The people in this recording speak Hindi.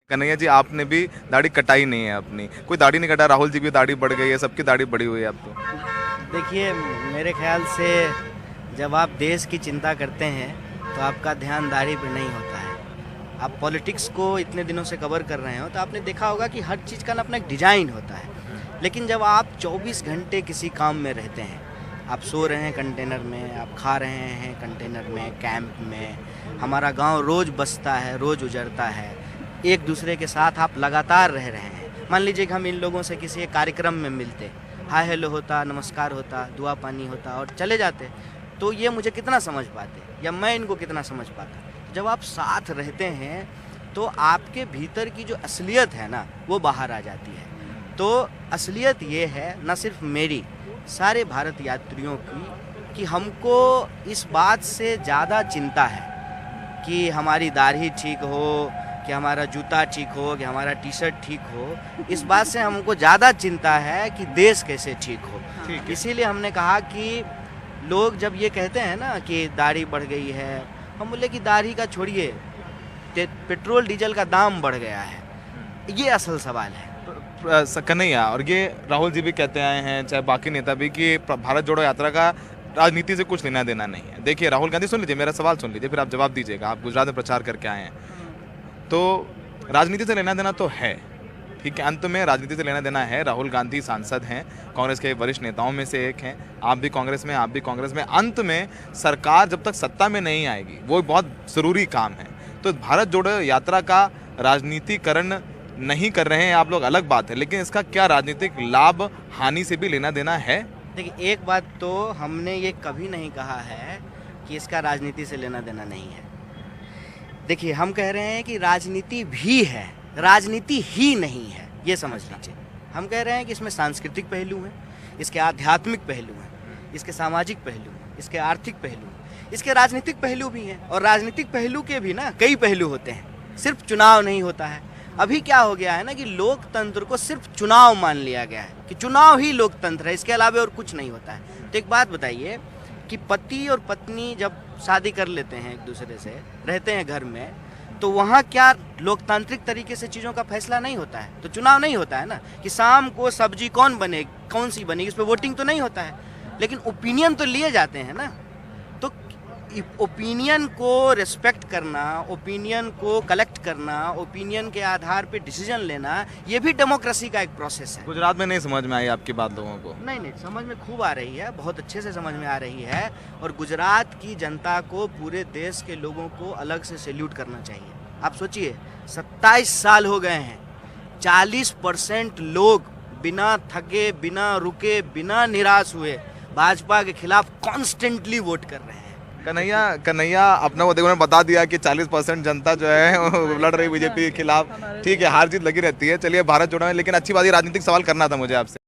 कन्हैया जी, आपने भी दाढ़ी कटाई नहीं है अपनी, कोई दाढ़ी नहीं कटा। राहुल जी की दाढ़ी बढ़ गई है, सबकी दाढ़ी बढ़ी हुई है अब तो। देखिए, मेरे ख्याल से जब आप देश की चिंता करते हैं तो आपका ध्यान दाढ़ी पर नहीं होता है। आप पॉलिटिक्स को इतने दिनों से कवर कर रहे हो तो आपने देखा होगा कि हर चीज़ का ना अपना एक डिजाइन होता है। लेकिन जब आप 24 घंटे किसी काम में रहते हैं, आप सो रहे हैं कंटेनर में, आप खा रहे हैं कंटेनर में, कैंप में, हमारा गांव रोज़ बसता है, रोज़ उजड़ता है, एक दूसरे के साथ आप लगातार रह रहे हैं। मान लीजिए कि हम इन लोगों से किसी एक कार्यक्रम में मिलते, हाय हेलो होता, नमस्कार होता, दुआ पानी होता और चले जाते, तो ये मुझे कितना समझ पाते या मैं इनको कितना समझ पाता। जब आप साथ रहते हैं तो आपके भीतर की जो असलियत है ना, वो बाहर आ जाती है। तो असलियत ये है, न सिर्फ मेरी, सारे भारत यात्रियों की, कि हमको इस बात से ज़्यादा चिंता है कि हमारी दाढ़ी ठीक हो, कि हमारा जूता ठीक हो, कि हमारा टी शर्ट ठीक हो। इस बात से हमको ज़्यादा चिंता है कि देश कैसे ठीक हो। इसीलिए हमने कहा कि लोग जब ये कहते हैं ना कि दाढ़ी बढ़ गई है, हम बोले कि दाढ़ी का छोड़िए, पेट्रोल डीजल का दाम बढ़ गया है, ये असल सवाल है। कन्हैया, और ये राहुल जी भी कहते आए हैं, चाहे बाकी नेता भी, कि भारत जोड़ो यात्रा का राजनीति से कुछ लेना देना नहीं है। देखिए राहुल गांधी, सुन लीजिए मेरा सवाल, सुन लीजिए फिर आप जवाब दीजिएगा। आप गुजरात में प्रचार करके आए हैं, तो राजनीति से लेना देना तो है, ठीक है। अंत में राजनीति से लेना देना है। राहुल गांधी सांसद हैं, कांग्रेस के वरिष्ठ नेताओं में से एक हैं, आप भी कांग्रेस में, आप भी कांग्रेस में। अंत में सरकार जब तक सत्ता में नहीं आएगी, वो बहुत ज़रूरी काम है। तो भारत जोड़ो यात्रा का राजनीतिकरण नहीं कर रहे हैं आप लोग, अलग बात है, लेकिन इसका क्या राजनीतिक लाभ हानि से भी लेना देना है? देखिए, एक बात तो हमने ये कभी नहीं कहा है कि इसका राजनीति से लेना देना नहीं है। देखिए, हम कह रहे हैं कि राजनीति भी है, राजनीति ही नहीं है, ये समझ लीजिए। हम कह रहे हैं कि इसमें सांस्कृतिक पहलू हैं, इसके आध्यात्मिक पहलू हैं, इसके सामाजिक पहलू हैं, इसके आर्थिक पहलू हैं, इसके राजनीतिक पहलू भी हैं। और राजनीतिक पहलू के भी ना कई पहलू होते हैं, सिर्फ चुनाव नहीं होता है। अभी क्या हो गया है ना कि लोकतंत्र को सिर्फ चुनाव मान लिया गया है, कि चुनाव ही लोकतंत्र है, इसके अलावा और कुछ नहीं होता है। तो एक बात बताइए कि पति और पत्नी जब शादी कर लेते हैं, एक दूसरे से रहते हैं घर में, तो वहाँ क्या लोकतांत्रिक तरीके से चीज़ों का फैसला नहीं होता है? तो चुनाव नहीं होता है ना, कि शाम को सब्जी कौन बने, कौन सी बनेगी, इस पर वोटिंग तो नहीं होता है, लेकिन ओपिनियन तो लिए जाते हैं ना। तो ओपिनियन को रिस्पेक्ट करना, ओपिनियन को कलेक्ट करना, ओपिनियन के आधार पे डिसीजन लेना, ये भी डेमोक्रेसी का एक प्रोसेस है। गुजरात में नहीं समझ में आई आपकी बात लोगों को? नहीं, समझ में खूब आ रही है, बहुत अच्छे से समझ में आ रही है। और गुजरात की जनता को, पूरे देश के लोगों को अलग से सैल्यूट करना चाहिए। आप सोचिए, 27 साल हो गए हैं, 40% लोग बिना थके, बिना रुके, बिना निराश हुए भाजपा के खिलाफ कॉन्स्टेंटली वोट कर रहे हैं। कन्हैया अपना वो देखो, बता दिया कि 40% जनता जो है वो लड़ रही बीजेपी के खिलाफ। ठीक है, हार जीत लगी रहती है। चलिए, भारत जोड़ो है, लेकिन अच्छी बात, राजनीतिक सवाल करना था मुझे आपसे।